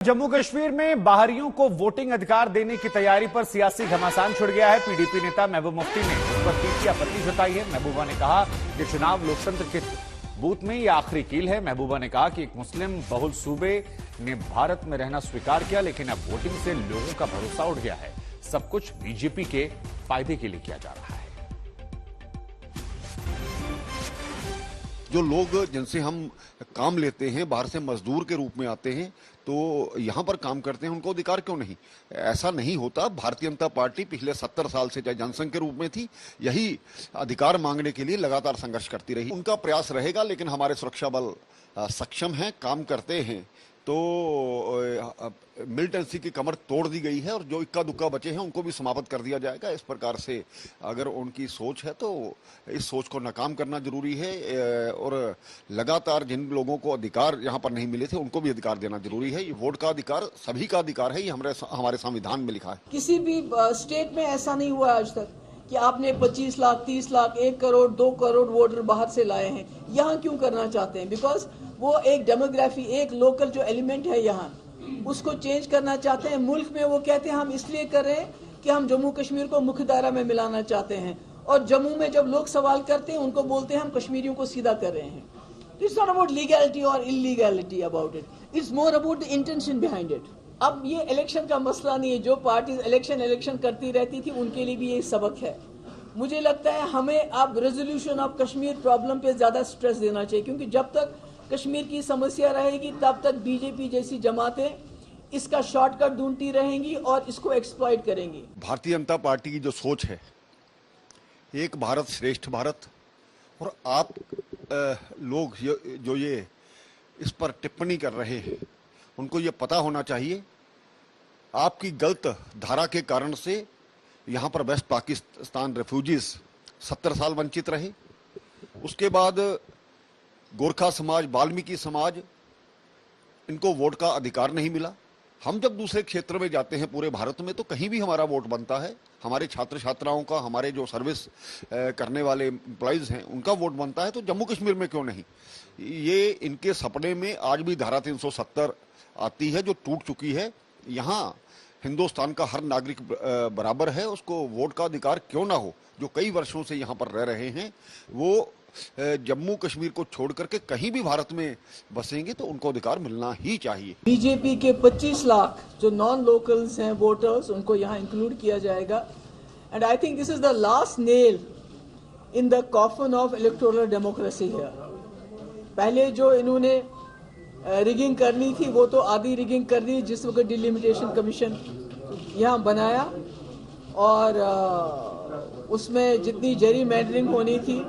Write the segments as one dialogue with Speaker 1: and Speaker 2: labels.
Speaker 1: जम्मू कश्मीर में बाहरियों को वोटिंग अधिकार देने की तैयारी पर सियासी घमासान छिड़ गया है। पीडीपी नेता महबूब मुफ्ती ने इस पर तीखी आपत्ति जताई है। महबूबा ने कहा कि चुनाव लोकतंत्र के बूथ में यह आखिरी कील है। महबूबा ने कहा कि एक मुस्लिम बहुल सूबे ने भारत में रहना स्वीकार किया, लेकिन अब वोटिंग से लोगों का भरोसा उठ गया है। सब कुछ बीजेपी के फायदे के लिए किया जा रहा है।
Speaker 2: जो लोग जिनसे हम काम लेते हैं, बाहर से मजदूर के रूप में आते हैं, तो यहां पर काम करते हैं, उनको अधिकार क्यों नहीं? ऐसा नहीं होता। भारतीय जनता पार्टी पिछले 70 साल से चाहे जनसंघ के रूप में थी, यही अधिकार मांगने के लिए लगातार संघर्ष करती रही। उनका प्रयास रहेगा, लेकिन हमारे सुरक्षा बल सक्षम हैं, काम करते हैं। तो मिलिटेंसी की कमर तोड़ दी गई है और जो इक्का दुक्का बचे हैं उनको भी समाप्त कर दिया जाएगा। इस प्रकार से अगर उनकी सोच है तो इस सोच को नाकाम करना जरूरी है और लगातार जिन लोगों को अधिकार यहाँ पर नहीं मिले थे उनको भी अधिकार देना जरूरी है। ये वोट का अधिकार सभी का अधिकार है, ये हमारे संविधान में लिखा है।
Speaker 3: किसी भी स्टेट में ऐसा नहीं हुआ आज तक कि आपने 25 लाख, 30 लाख, 1 करोड़, 2 करोड़ वोटर बाहर से लाए हैं। यहाँ क्यों करना चाहते हैं? बिकॉज वो एक डेमोग्राफी, एक लोकल जो एलिमेंट है यहाँ, उसको चेंज करना चाहते हैं। मुल्क में वो कहते हैं हम इसलिए कर रहे हैं कि हम जम्मू कश्मीर को मुख्य धारा में मिलाना चाहते हैं, और जम्मू में जब लोग सवाल करते हैं उनको बोलते हैं हम कश्मीरियों को सीधा कर रहे हैं। इट्स नॉट अबाउट लीगैलिटी और illegality about it, it's more about the intention behind it. अब ये इलेक्शन का मसला नहीं है। जो पार्टी इलेक्शन करती रहती थी उनके लिए भी ये सबक है। मुझे लगता है हमें अब रेजोल्यूशन ऑफ कश्मीर प्रॉब्लम पे ज्यादा स्ट्रेस देना चाहिए, क्योंकि जब तक कश्मीर की समस्या रहेगी तब तक बीजेपी जैसी जमातें इसका शॉर्टकट ढूंढती रहेंगी और इसको एक्सप्लॉइट करेंगी।
Speaker 2: भारतीय जनता पार्टी की जो सोच है, एक भारत श्रेष्ठ भारत, और आप लोग जो ये इस पर टिप्पणी कर रहे हैं उनको ये पता होना चाहिए आपकी गलत धारा के कारण से यहाँ पर वेस्ट पाकिस्तान रेफ्यूजीज 70 साल वंचित रहे। उसके बाद गोरखा समाज, वाल्मीकि समाज, इनको वोट का अधिकार नहीं मिला। हम जब दूसरे क्षेत्र में जाते हैं पूरे भारत में तो कहीं भी हमारा वोट बनता है। हमारे छात्र छात्राओं का, हमारे जो सर्विस करने वाले एम्प्लॉयज हैं उनका वोट बनता है, तो जम्मू कश्मीर में क्यों नहीं? ये इनके सपने में आज भी धारा 370 आती है जो टूट चुकी है। यहाँ हिंदुस्तान का हर नागरिक बराबर है, उसको वोट का अधिकार क्यों ना हो? जो कई वर्षों से यहाँ पर रह रहे हैं वो जम्मू कश्मीर को छोड़ करके कहीं भी भारत में बसेंगे तो उनको अधिकार मिलना ही चाहिए।
Speaker 3: बीजेपी के 25 लाख जो नॉन लोकल्स हैं वोटर्स, उनको यहाँ इंक्लूड किया जाएगा। And I think this is the last nail in the coffin of electoral democracy here. पहले जो इन्होंने रिगिंग करनी थी वो तो आधी रिगिंग कर दी जिस वक्त डिलिमिटेशन कमीशन यहाँ बनाया, और उसमें जितनी जेरी मैंडरिंग होनी थी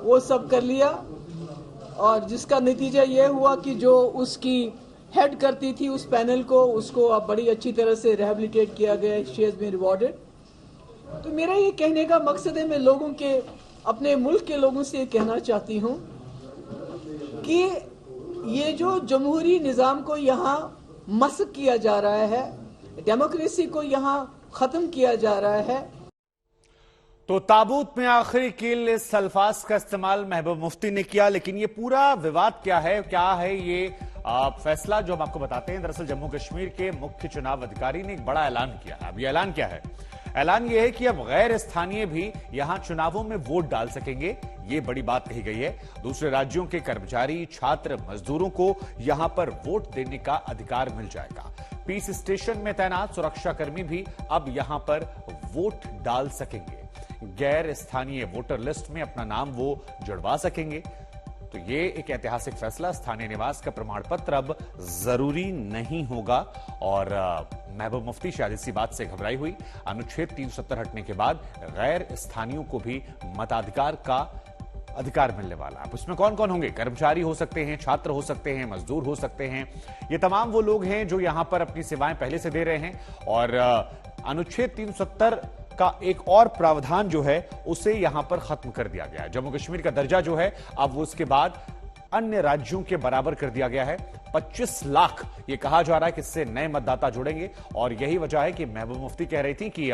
Speaker 3: वो सब कर लिया, और जिसका नतीजा ये हुआ कि जो उसकी हेड करती थी उस पैनल को, उसको अब बड़ी अच्छी तरह से रिहेबिलिटेट किया गया। She has been rewarded. तो मेरा ये कहने का मकसद है, मैं लोगों के, अपने मुल्क के लोगों से ये कहना चाहती हूँ कि ये जो जमहूरी निज़ाम को यहाँ मस्क किया जा रहा है, डेमोक्रेसी को यहाँ खत्म किया जा रहा है।
Speaker 1: तो ताबूत में आखिरी कील, इस अल्फाज का इस्तेमाल महबूब मुफ्ती ने किया। लेकिन ये पूरा विवाद क्या है ये फैसला जो हम आपको बताते हैं। दरअसल जम्मू कश्मीर के मुख्य चुनाव अधिकारी ने एक बड़ा ऐलान किया है। अब ये ऐलान क्या है? ऐलान ये है कि अब गैर स्थानीय भी यहां चुनावों में वोट डाल सकेंगे। ये बड़ी बात कही गई है। दूसरे राज्यों के कर्मचारी, छात्र, मजदूरों को यहां पर वोट देने का अधिकार मिल जाएगा। पीस स्टेशन में तैनात सुरक्षाकर्मी भी अब यहां पर वोट डाल सकेंगे। गैर स्थानीय वोटर लिस्ट में अपना नाम वो जुड़वा सकेंगे। तो ये एक ऐतिहासिक फैसला। स्थानीय निवास का प्रमाण पत्र अब जरूरी नहीं होगा। और महबूब मुफ्ती शायद इसी बात से घबराई हुई। अनुच्छेद 370 हटने के बाद गैर स्थानीयों को भी मताधिकार का अधिकार मिलने वाला है। उसमें कौन कौन होंगे? कर्मचारी हो सकते हैं, छात्र हो सकते हैं, मजदूर हो सकते हैं। ये तमाम वो लोग हैं जो यहां पर अपनी सेवाएं पहले से दे रहे हैं। और अनुच्छेद 370 का एक और प्रावधान जो है उसे यहां पर खत्म कर दिया गया है। जम्मू कश्मीर का दर्जा जो है अब उसके बाद अन्य राज्यों के बराबर कर दिया गया है। 25 लाख ये कहा जा रहा है कि इससे नए मतदाता जुड़ेंगे। और यही वजह है कि महबूब मुफ्ती कह रही थी कि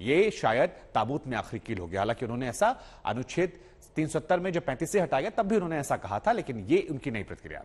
Speaker 1: ये शायद ताबूत में आखिरी कील हो गया। हालांकि उन्होंने ऐसा अनुच्छेद 370 में जब 35 से हटाया गया तब भी उन्होंने ऐसा कहा था, लेकिन ये उनकी नई प्रतिक्रिया थी।